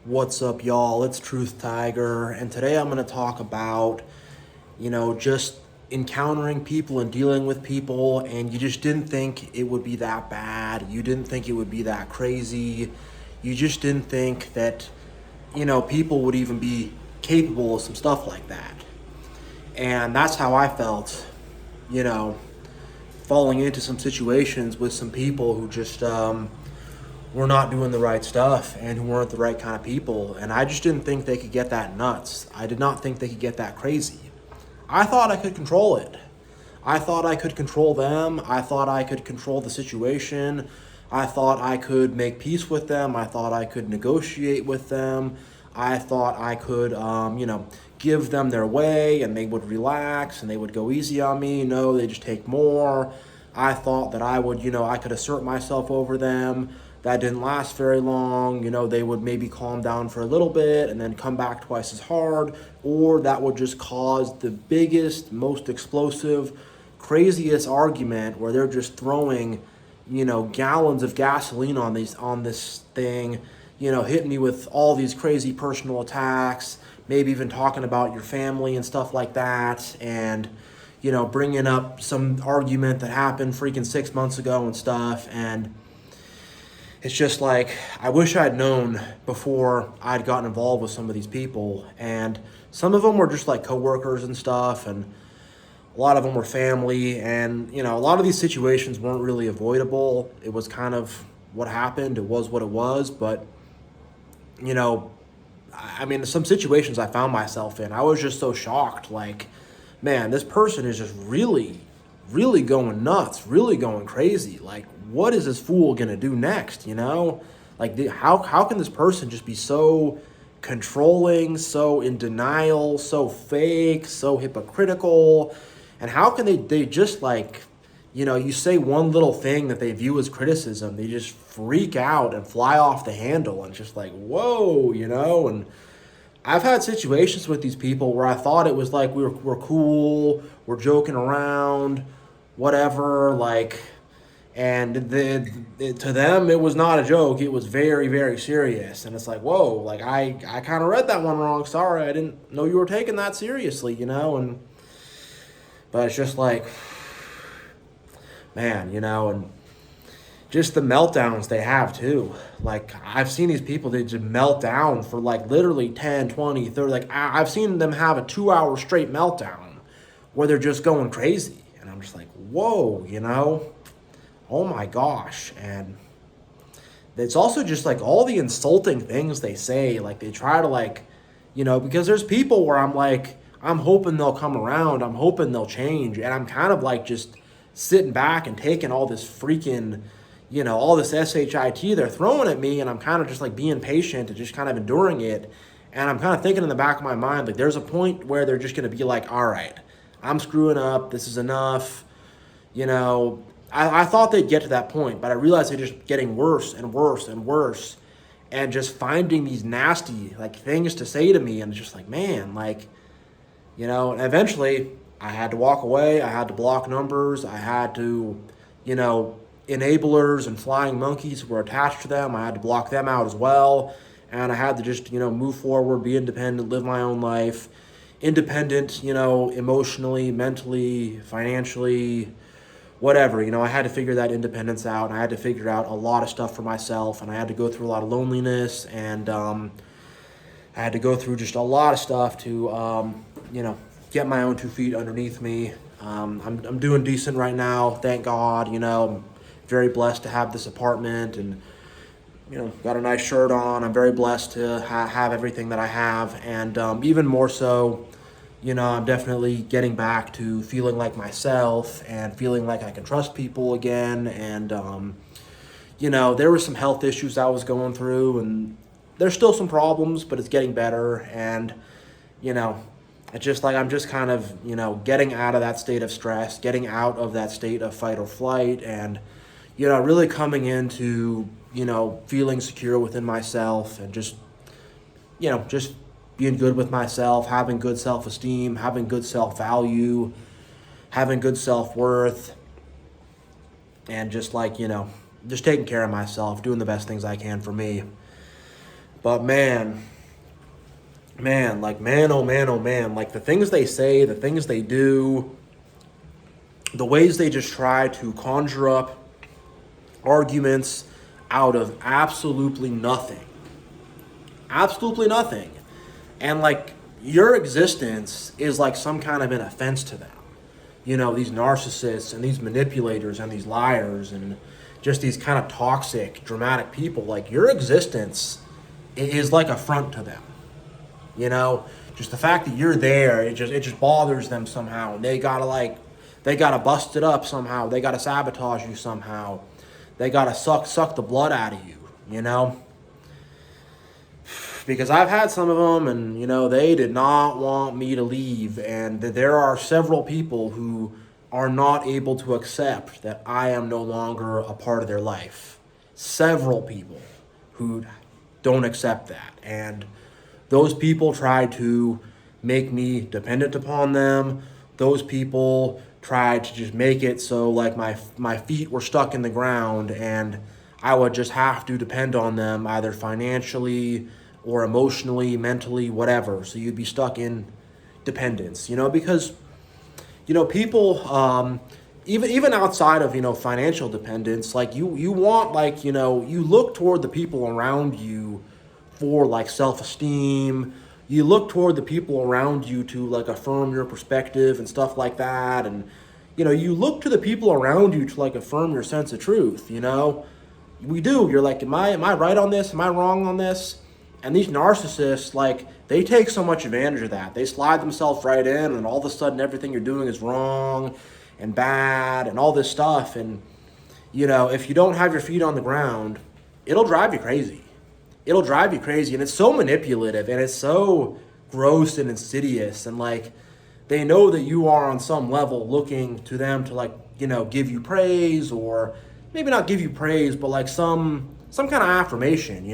What's up, y'all? It's Truth Tiger, and today I'm going to talk about, just encountering people and dealing with people, and you just didn't think it would be that bad. You didn't think it would be that crazy. You just didn't think that, people would even be capable of some stuff like that. And that's how I felt, you know, falling into some situations with some people who just, were not doing the right stuff and who weren't the right kind of people. And I just didn't think they could get that nuts. I did not think they could get that crazy. I thought I could control it. I thought I could control them. I thought I could control the situation. I thought I could make peace with them. I thought I could negotiate with them. I thought I could, give them their way and they would relax and they would go easy on me. No, they just take more. I thought that I would, I could assert myself over them. That didn't last very long. They would maybe calm down for a little bit and then come back twice as hard, or that would just cause the biggest, most explosive, craziest argument where they're just throwing, gallons of gasoline on this thing, hitting me with all these crazy personal attacks, maybe even talking about your family and stuff like that, and bringing up some argument that happened freaking 6 months ago and stuff. And it's just like, I wish I'd known before I'd gotten involved with some of these people. And some of them were just like coworkers and stuff, and a lot of them were family. And, a lot of these situations weren't really avoidable. It was kind of what happened. It was what it was. But, some situations I found myself in, I was just so shocked. Like, man, this person is just really, really going nuts, really going crazy. Like, what is this fool gonna do next? Like, how can this person just be so controlling, so in denial, so fake, so hypocritical? And how can they just like, you say one little thing that they view as criticism, they just freak out and fly off the handle and just like, whoa, And I've had situations with these people where I thought it was like we're cool, we're joking around, whatever, like, and to them it was not a joke. It was very, very serious. And it's like, whoa, like I kind of read that one wrong. Sorry, I didn't know you were taking that seriously, and but it's just like, man, and just the meltdowns they have too. Like, I've seen these people, they just melt down for like literally 10, 20, 30. Like, I've seen them have a 2 hour straight meltdown where they're just going crazy. And I'm just like, whoa, oh my gosh. And it's also just like all the insulting things they say. Like, they try to like, because there's people where I'm like, I'm hoping they'll come around. I'm hoping they'll change. And I'm kind of like just sitting back and taking all this freaking, all this shit they're throwing at me, and I'm kind of just like being patient and just kind of enduring it. And I'm kind of thinking in the back of my mind, like, there's a point where they're just going to be like, all right, I'm screwing up. This is enough. I thought they'd get to that point, but I realized they're just getting worse and worse and worse, and just finding these nasty like things to say to me. And it's just like, man, like, and eventually I had to walk away. I had to block numbers. I had to, enablers and flying monkeys who were attached to them, I had to block them out as well. And I had to just, move forward, be independent, live my own life. Independent, emotionally, mentally, financially, whatever. I had to figure that independence out. And I had to figure out a lot of stuff for myself. And I had to go through a lot of loneliness. And I had to go through just a lot of stuff to, get my own 2 feet underneath me. I'm doing decent right now, thank God. I'm very blessed to have this apartment and, got a nice shirt on. I'm very blessed to have everything that I have. And even more so, I'm definitely getting back to feeling like myself and feeling like I can trust people again. And, there were some health issues I was going through, and there's still some problems, but it's getting better. And, it's just like I'm just kind of, getting out of that state of stress, getting out of that state of fight or flight, and, really coming into, feeling secure within myself, and just being good with myself, having good self-esteem, having good self-value, having good self-worth, and just like, just taking care of myself, doing the best things I can for me. But like man, oh man, oh man, like the things they say, the things they do, the ways they just try to conjure up arguments out of absolutely nothing. Absolutely nothing. And like your existence is like some kind of an offense to them. You know, these narcissists and these manipulators and these liars and just these kind of toxic, dramatic people, like your existence is like a front to them. You know, just the fact that you're there, it just bothers them somehow. And they gotta bust it up somehow. They gotta sabotage you somehow. They gotta suck the blood out of you, you know? Because I've had some of them, and they did not want me to leave, and there are several people who are not able to accept that I am no longer a part of their life. Several people who don't accept that, and those people try to make me dependent upon them. Those people try to just make it so like my feet were stuck in the ground, and I would just have to depend on them either financially or emotionally, mentally, whatever. So you'd be stuck in dependence, because people, even outside of financial dependence, like you want, like you look toward the people around you for like self-esteem. You look toward the people around you to like affirm your perspective and stuff like that, and you look to the people around you to like affirm your sense of truth. We do. You're like, am I right on this? Am I wrong on this? And these narcissists, like, they take so much advantage of that. They slide themselves right in, and all of a sudden everything you're doing is wrong and bad and all this stuff. And, if you don't have your feet on the ground, it'll drive you crazy. It'll drive you crazy. And it's so manipulative, and it's so gross and insidious. And, like, they know that you are on some level looking to them to, like, give you praise, or maybe not give you praise, but, like, some kind of affirmation,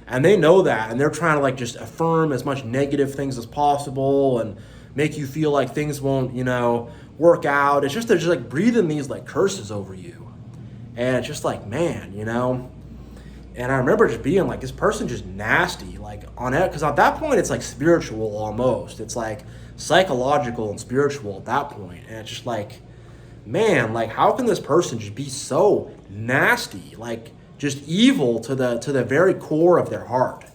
and they know that, and they're trying to like just affirm as much negative things as possible and make you feel like things won't, work out. It's just they're just like breathing these like curses over you, and it's just like, man, And I remember just being like, this person just nasty, like on it, because at that point it's like spiritual almost. It's like psychological and spiritual at that point, and it's just like, man, like how can this person just be so nasty, like just evil to the very core of their heart,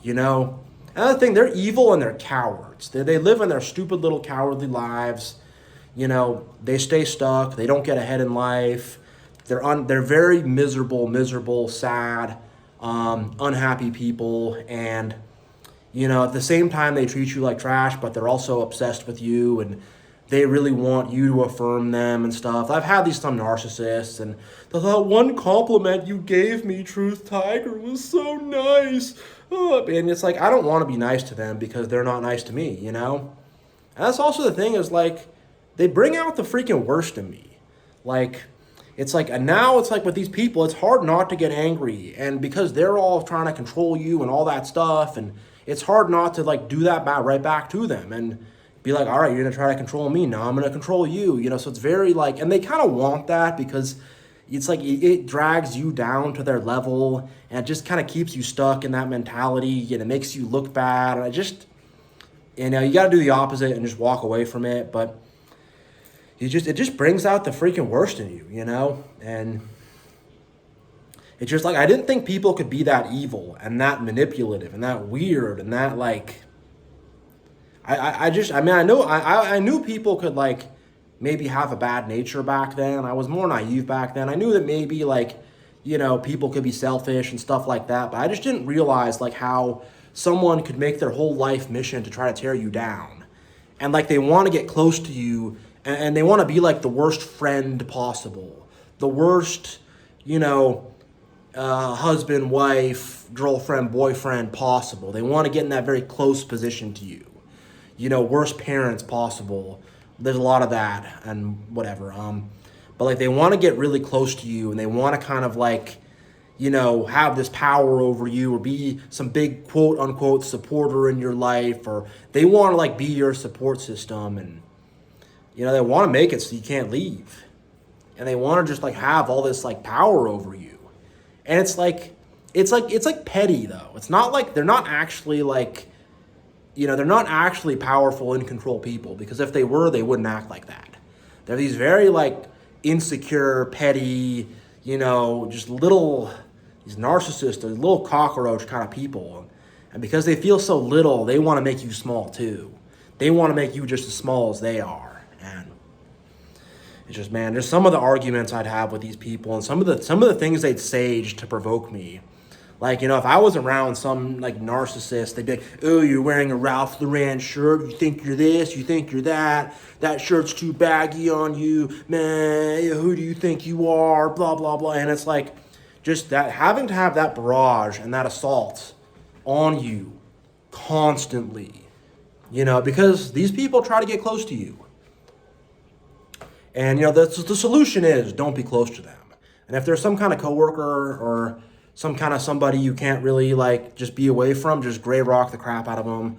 Another thing, they're evil and they're cowards. They live in their stupid little cowardly lives. They stay stuck. They don't get ahead in life. They're very miserable, sad, unhappy people. And, at the same time, they treat you like trash, but they're also obsessed with you, and they really want you to affirm them and stuff. I've had some narcissists, and they thought one compliment you gave me, Truth Tiger, was so nice. Oh, and it's like, I don't want to be nice to them because they're not nice to me, And that's also the thing is like, they bring out the freaking worst in me. Like, it's like, and now it's like with these people, it's hard not to get angry. And because they're all trying to control you and all that stuff, and it's hard not to like do that right back to them. And be like, all right, you're gonna try to control me, now I'm gonna control you, so it's very like, and they kind of want that because it's like, it drags you down to their level, and it just kind of keeps you stuck in that mentality, and it makes you look bad, and you gotta do the opposite and just walk away from it, but it just brings out the freaking worst in you, and it's just like, I didn't think people could be that evil, and that manipulative, and that weird, and that like, I knew people could like maybe have a bad nature back then. I was more naive back then. I knew that maybe like, people could be selfish and stuff like that, but I just didn't realize like how someone could make their whole life mission to try to tear you down. And like they want to get close to you, and they want to be like the worst friend possible. The worst, husband, wife, girlfriend, boyfriend possible. They want to get in that very close position to you. Worst parents possible. There's a lot of that and whatever. But like they want to get really close to you, and they want to kind of like, have this power over you, or be some big quote unquote supporter in your life, or they want to like be your support system, and they want to make it so you can't leave. And they want to just like have all this like power over you. And it's like, It's like petty though. It's not like they're not actually like, they're not actually powerful in control people, because if they were, they wouldn't act like that. They're these very like insecure, petty, just these narcissists, these little cockroach kind of people. And because they feel so little, they want to make you small too. They want to make you just as small as they are. And it's just, man, there's some of the arguments I'd have with these people, and some of the things they'd say just to provoke me. Like, if I was around some like narcissist, they'd be like, "Oh, you're wearing a Ralph Lauren shirt. You think you're this, you think you're that. That shirt's too baggy on you, man. Who do you think you are? Blah, blah, blah." And it's like, just that, having to have that barrage and that assault on you constantly, because these people try to get close to you. And, the solution is don't be close to them. And if there's some kind of coworker or some kind of somebody you can't really like just be away from, just gray rock the crap out of them.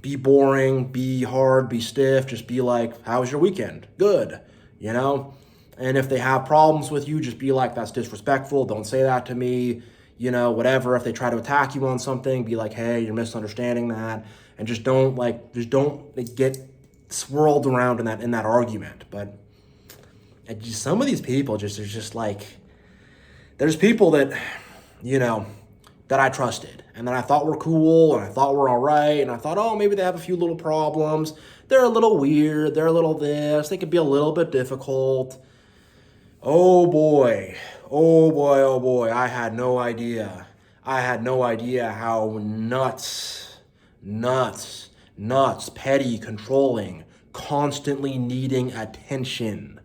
Be boring, be hard, be stiff, just be like, "How was your weekend?" "Good," And if they have problems with you, just be like, "That's disrespectful. Don't say that to me." Whatever. If they try to attack you on something, be like, "Hey, you're misunderstanding that." And just don't get swirled around in that argument. But some of these people there's just like, there's people that, that I trusted and that I thought were cool and I thought were all right. And I thought, oh, maybe they have a few little problems. They're a little weird. They're a little this. They could be a little bit difficult. Oh boy. Oh boy. Oh boy. I had no idea. How nuts, petty, controlling, constantly needing attention.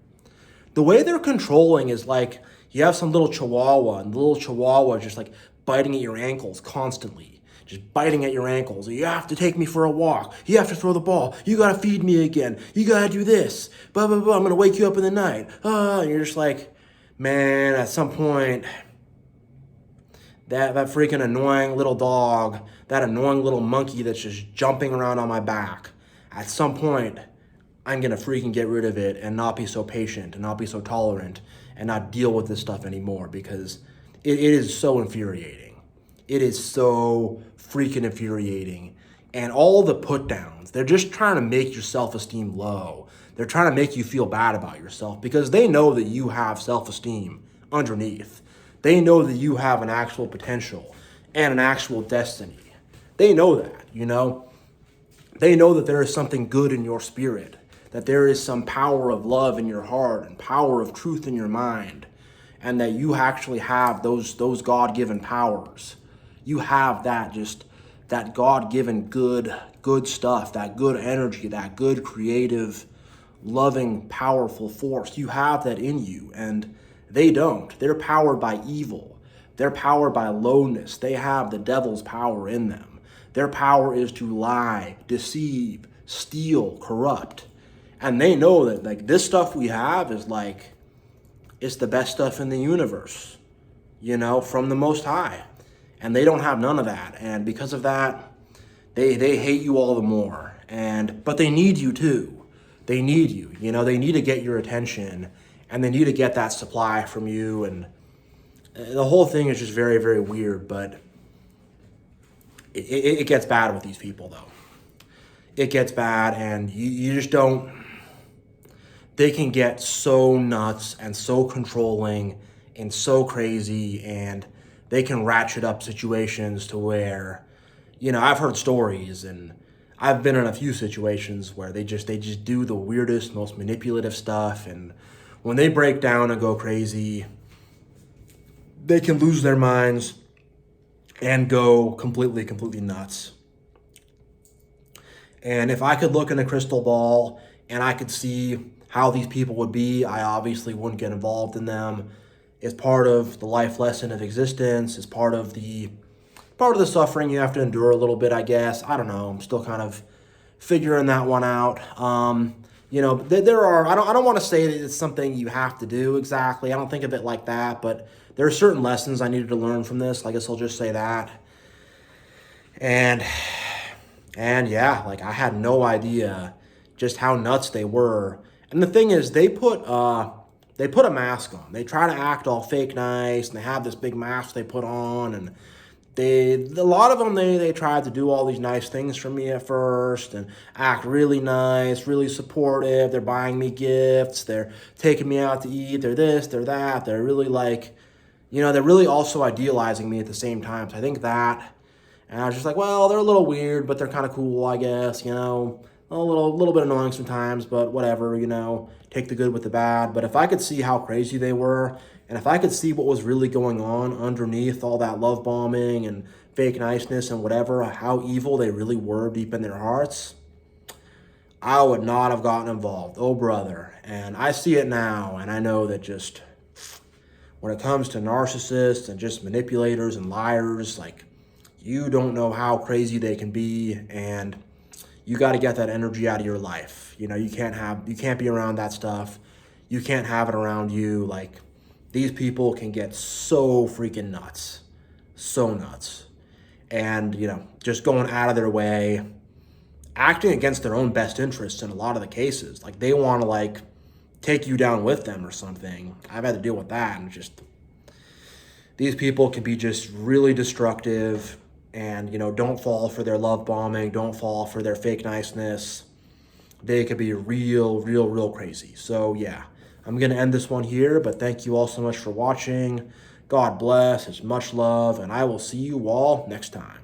The way they're controlling is like, you have some little chihuahua, and the little chihuahua just like biting at your ankles constantly. Just biting at your ankles. "You have to take me for a walk. You have to throw the ball. You got to feed me again. You got to do this. Blah, blah, blah. I'm going to wake you up in the night." And you're just like, man, at some point, that freaking annoying little dog, that annoying little monkey that's just jumping around on my back, at some point, I'm going to freaking get rid of it and not be so patient and not be so tolerant and not deal with this stuff anymore, because it is so infuriating. It is so freaking infuriating. And all the put downs, they're just trying to make your self-esteem low. They're trying to make you feel bad about yourself, because they know that you have self-esteem underneath. They know that you have an actual potential and an actual destiny. They know that, They know that there is something good in your spirit, that there is some power of love in your heart and power of truth in your mind, and that you actually have those God-given powers. You have that God-given good stuff, that good energy, that good creative, loving, powerful force. You have that in you, and they don't. They're powered by evil. They're powered by lowness. They have the devil's power in them. Their power is to lie, deceive, steal, corrupt. And they know that like this stuff we have is like, it's the best stuff in the universe, from the Most High. And they don't have none of that. And because of that, they hate you all the more. But they need you too. They need you, they need to get your attention, and they need to get that supply from you. And the whole thing is just very, very weird, but it gets bad with these people though. It gets bad, and you just don't. They can get so nuts and so controlling and so crazy, and they can ratchet up situations to where, I've heard stories, and I've been in a few situations where they just do the weirdest, most manipulative stuff, and when they break down and go crazy, they can lose their minds and go completely nuts. And if I could look in a crystal ball and I could see how these people would be, I obviously wouldn't get involved in them. It's part of the life lesson of existence. It's part of the suffering you have to endure a little bit, I guess. I don't know. I'm still kind of figuring that one out. There are, I don't want to say that it's something you have to do exactly. I don't think of it like that, but there are certain lessons I needed to learn from this. I guess I'll just say that. And yeah, like I had no idea just how nuts they were. And the thing is, they put they put a mask on. They try to act all fake nice, and they have this big mask they put on, and a lot of them, they tried to do all these nice things for me at first and act really nice, really supportive. They're buying me gifts. They're taking me out to eat. They're this, they're that. They're really like, they're really also idealizing me at the same time. So I think that, and I was just like, well, they're a little weird, but they're kind of cool, I guess, a little bit annoying sometimes, but whatever, take the good with the bad. But if I could see how crazy they were, and if I could see what was really going on underneath all that love bombing and fake niceness and whatever, how evil they really were deep in their hearts, I would not have gotten involved. Oh, brother. And I see it now, and I know that just when it comes to narcissists and just manipulators and liars, like, you don't know how crazy they can be, and you got to get that energy out of your life. You can't be around that stuff. You can't have it around you. Like, these people can get so freaking nuts. So nuts. And, just going out of their way, acting against their own best interests in a lot of the cases. Like, they want to, like, take you down with them or something. I've had to deal with that. And just, these people can be just really destructive. And, don't fall for their love bombing. Don't fall for their fake niceness. They could be real crazy. So, yeah, I'm going to end this one here. But thank you all so much for watching. God bless. It's much love. And I will see you all next time.